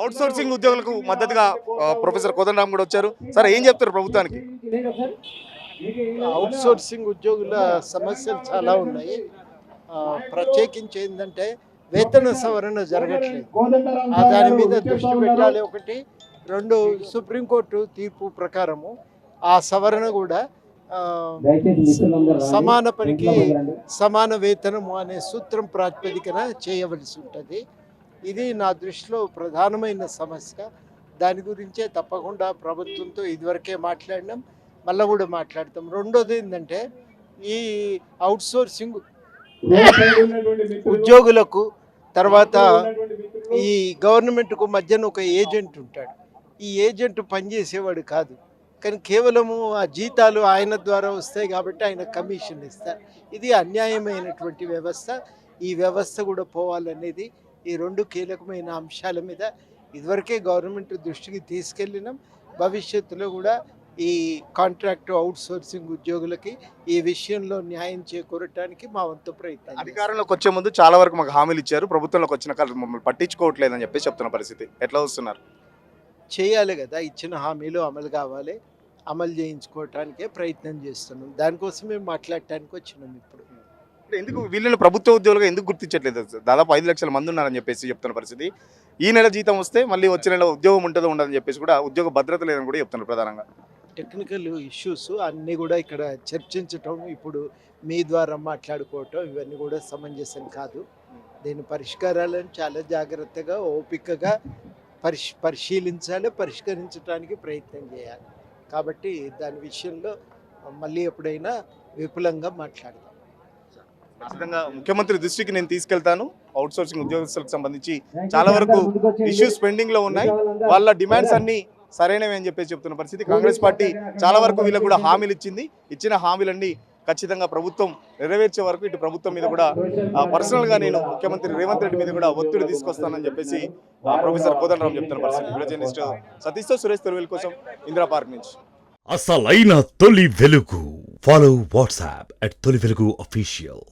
Out sourcing ఉద్యోగులకు మద్దతుగా professor Kodandaram కూడా వచ్చారు. సార్ ఏం చెప్తారు ప్రభుత్వానికి? అవుట్ సోర్సింగ్ ఉద్యోగుల సమస్యలు చాలా ఉన్నాయి. ప్రత్యేకించి ఏంటంటే వేతన సవరణ జరగట్లేదు. దాని మీద దృష్టి పెట్టాలి ఒకటి. రెండు, సుప్రీంకోర్టు తీర్పు ప్రకారము ఆ సవరణ కూడా ఆ, సమాన పనికి సమాన వేతనము అనే సూత్రం ప్రాతిపదికన చేయవలసి ఉంటుంది. ఇది నా దృష్టిలో ప్రధానమైన సమస్య. దాని గురించే తప్పకుండా ప్రభుత్వంతో ఇదివరకే మాట్లాడినాం, మళ్ళీ కూడా మాట్లాడతాం. రెండోది ఏంటంటే ఈ అవుట్ సోర్సింగ్ ఉద్యోగులకు తర్వాత ఈ గవర్నమెంట్కు మధ్యన ఒక ఏజెంట్ ఉంటాడు. ఈ ఏజెంట్ పనిచేసేవాడు కాదు, కానీ కేవలము ఆ జీతాలు ఆయన ద్వారా వస్తాయి కాబట్టి ఆయన కమిషన్ ఇస్తారు. ఇది అన్యాయమైనటువంటి వ్యవస్థ. ఈ వ్యవస్థ కూడా పోవాలనేది ఈ రెండు కీలకమైన అంశాల మీద ఇదివరకే గవర్నమెంట్ దృష్టికి తీసుకెళ్ళినాం. భవిష్యత్తులో కూడా ఈ కాంట్రాక్ట్ అవుట్ సోర్సింగ్ ఉద్యోగులకి ఈ విషయంలో న్యాయం చేకూరటానికి మా వంతు ప్రయత్నం. అధికారంలోకి వచ్చే ముందు చాలా వరకు మాకు హామీలు ఇచ్చారు, ప్రభుత్వంలోకి వచ్చిన కాలం మమ్మల్ని పట్టించుకోవట్లేదని చెప్పేసి చెప్తున్న పరిస్థితి. ఎట్లా వస్తున్నారు? చేయాలి కదా, ఇచ్చిన హామీలు అమలు కావాలి. అమలు చేయించుకోవటానికే ప్రయత్నం చేస్తున్నాం. దానికోసమే మాట్లాడటానికి వచ్చినాం. ఇప్పుడు ఎందుకు వీళ్ళని ప్రభుత్వ ఉద్యోగులుగా ఎందుకు గుర్తించట్లేదు? దాదాపు 5 లక్షల మంది ఉన్నారని చెప్పేసి చెప్తున్న పరిస్థితి. ఈ నెల జీతం వస్తే మళ్ళీ వచ్చే నెల ఉద్యోగం ఉంటుందో ఉండదని చెప్పేసి కూడా ఉద్యోగ భద్రత లేదని కూడా చెప్తున్నారు. ప్రధానంగా టెక్నికల్ ఇష్యూస్ అన్నీ కూడా ఇక్కడ చర్చించటం, ఇప్పుడు మీ ద్వారా మాట్లాడుకోవటం ఇవన్నీ కూడా సమంజసం కాదు. దీని పరిష్కారాలను చాలా జాగ్రత్తగా ఓపికగా పరిశీలించాలి, పరిష్కరించడానికి ప్రయత్నం చేయాలి. కాబట్టి దాని విషయంలో మళ్ళీ ఎప్పుడైనా విపులంగా మాట్లాడదాం. ఖచ్చితంగా ముఖ్యమంత్రి దృష్టికి నేను తీసుకెళ్తాను. అవుట్ సోర్సింగ్ ఉద్యోగస్తులకు సంబంధించి చాలా వరకు ఇష్యూస్ పెండింగ్ లో ఉన్నాయి. వాళ్ళ డిమాండ్స్ అన్ని సరైనవి అని చెప్పేసి చెప్తున్న పరిస్థితి. కాంగ్రెస్ పార్టీ చాలా వరకు వీళ్ళకు కూడా హామీలు ఇచ్చింది. ఇచ్చిన హామీలన్నీ ఖచ్చితంగా ప్రభుత్వం నెరవేర్చే వరకు ఇటు ప్రభుత్వం మీద కూడా పర్సనల్ గా నేను ముఖ్యమంత్రి రేవంత్ రెడ్డి మీద కూడా ఒత్తిడి తీసుకొస్తానని చెప్పేసి ప్రొఫెసర్ కోదండరామ్ చెప్తున్న పరిస్థితి. వీడియో జర్నలిస్ట్ సతీష్తో సురేష్ తెలుగు కోసం ఇందిరా పార్క్ నుంచి. అసలైన తొలి వెలుగు. ఫాలో వాట్సాప్ @తొలి వెలుగు అఫీషియల్.